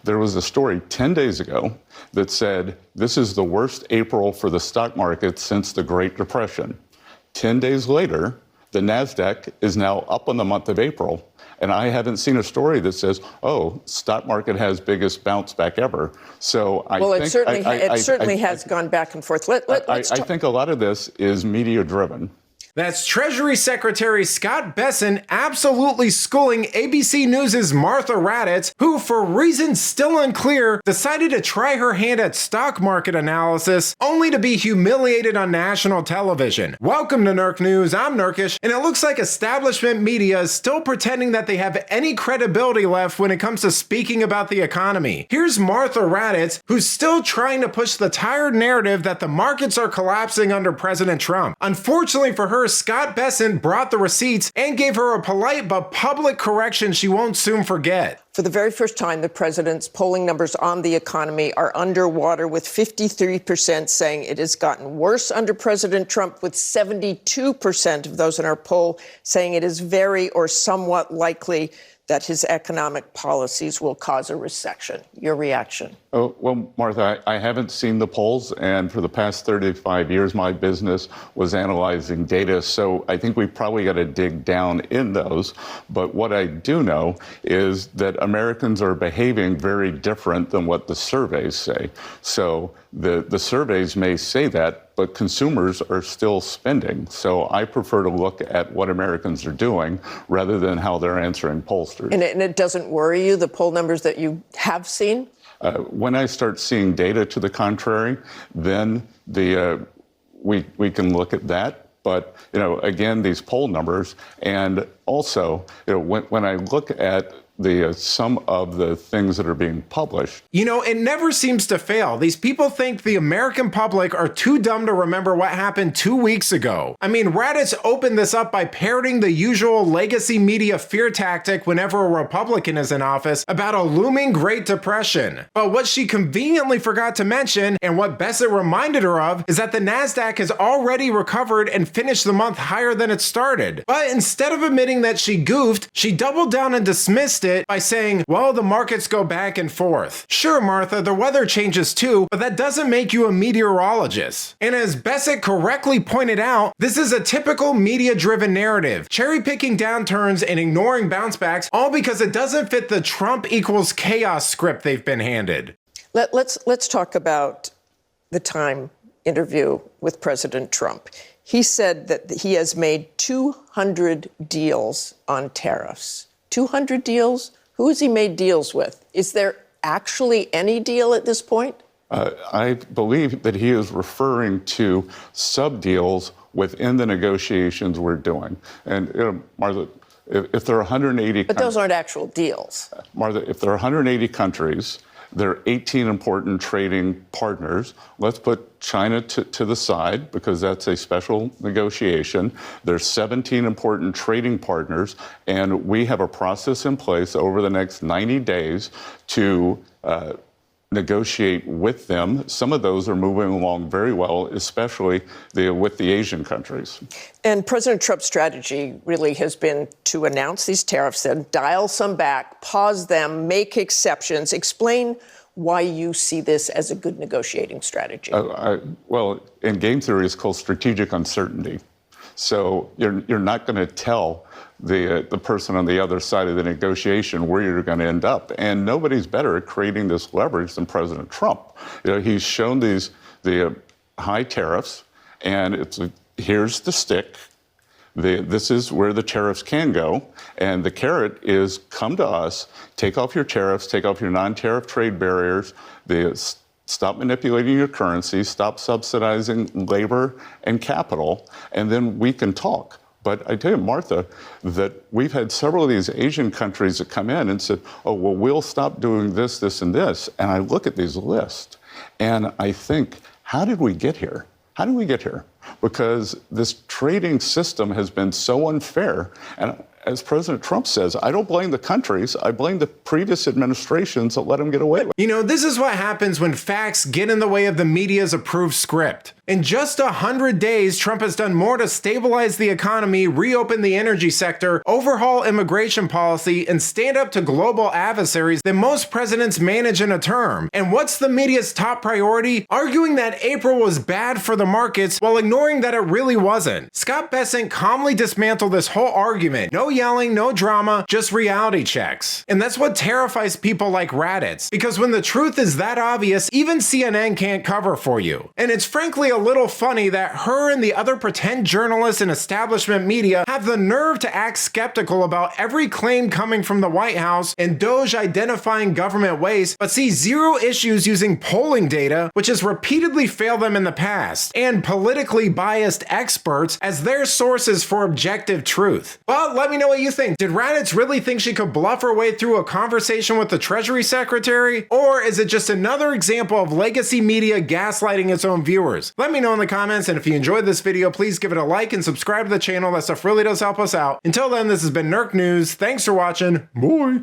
there was a story 10 days ago that said this is the worst April for the stock market since the Great Depression. 10 days later, the NASDAQ is now up on the month of April. And I haven't seen a story that says, oh, stock market has biggest bounce back ever. So it certainly has gone back and forth. I think a lot of this is media driven. That's Treasury Secretary Scott Bessent absolutely schooling ABC News' Martha Raddatz, who, for reasons still unclear, decided to try her hand at stock market analysis, only to be humiliated on national television. Welcome to Nerk News, I'm Nerkish, and it looks like establishment media is still pretending that they have any credibility left when it comes to speaking about the economy. Here's Martha Raddatz, who's still trying to push the tired narrative that the markets are collapsing under President Trump. Unfortunately for her, Scott Bessent brought the receipts and gave her a polite but public correction she won't soon forget. For the very first time, the president's polling numbers on the economy are underwater, with 53% saying it has gotten worse under President Trump, with 72% of those in our poll saying it is very or somewhat likely that his economic policies will cause a recession. Your reaction? Oh, well, Martha, I haven't seen the polls, and for the past 35 years, my business was analyzing data, so I think we've probably got to dig down in those. But what I do know is that Americans are behaving very different than what the surveys say. So the surveys may say that, but consumers are still spending. So I prefer to look at what Americans are doing rather than how they're answering pollsters. And it doesn't worry you, the poll numbers that you have seen? When I start seeing data to the contrary, then we can look at that. But, again, these poll numbers, and also, when I look at some of the things that are being published. It never seems to fail. These people think the American public are too dumb to remember what happened 2 weeks ago. I mean, Raddatz opened this up by parroting the usual legacy media fear tactic whenever a Republican is in office about a looming Great Depression. But what she conveniently forgot to mention, and what Bessent reminded her of, is that the NASDAQ has already recovered and finished the month higher than it started. But instead of admitting that she goofed, she doubled down and dismissed it by saying, well, the markets go back and forth. Sure, Martha, the weather changes too, but that doesn't make you a meteorologist. And as Bessent correctly pointed out, this is a typical media-driven narrative, cherry-picking downturns and ignoring bounce-backs, all because it doesn't fit the Trump equals chaos script they've been handed. Let's talk about the Time interview with President Trump. He said that he has made 200 deals on tariffs. 200 deals? Who has he made deals with? Is there actually any deal at this point? I believe that he is referring to sub-deals within the negotiations we're doing. And, Martha, if there are 180 But those aren't actual deals. Martha, if there are 180 countries, there are 18 important trading partners. Let's put China to the side because that's a special negotiation. There's 17 important trading partners, and we have a process in place over the next 90 days to negotiate with them. Some of those are moving along very well, especially with the Asian countries. And President Trump's strategy really has been to announce these tariffs, then dial some back, pause them, make exceptions. Explain why you see this as a good negotiating strategy. Well, in game theory, it's called strategic uncertainty. So you're not going to tell the person on the other side of the negotiation where you're going to end up. And nobody's better at creating this leverage than President Trump. He's shown the high tariffs, and here's the stick. This is where the tariffs can go. And the carrot is come to us, take off your tariffs, take off your non-tariff trade barriers, stop manipulating your currency, stop subsidizing labor and capital, and then we can talk. But I tell you, Martha, that we've had several of these Asian countries that come in and said, oh, well, we'll stop doing this, this, and this. And I look at these lists and I think, how did we get here? How did we get here? Because this trading system has been so unfair. And as President Trump says, I don't blame the countries. I blame the previous administrations that let them get away with it. You know, this is what happens when facts get in the way of the media's approved script. In just 100 days, Trump has done more to stabilize the economy, reopen the energy sector, overhaul immigration policy, and stand up to global adversaries than most presidents manage in a term. And what's the media's top priority? Arguing that April was bad for the markets while ignoring that it really wasn't. Scott Bessent calmly dismantled this whole argument. No yelling, no drama, just reality checks. And that's what terrifies people like Raddatz, because when the truth is that obvious, even CNN can't cover for you. And it's frankly a little funny that her and the other pretend journalists and establishment media have the nerve to act skeptical about every claim coming from the White House and Doge identifying government waste, but see zero issues using polling data, which has repeatedly failed them in the past, and politically biased experts as their sources for objective truth. Well, let me know what you think. Did Raddatz really think she could bluff her way through a conversation with the Treasury Secretary? Or is it just another example of legacy media gaslighting its own viewers? Let me know in the comments, and if you enjoyed this video, please give it a like and subscribe to the channel. That stuff really does help us out. Until then, this has been Nerk News. Thanks for watching. Bye.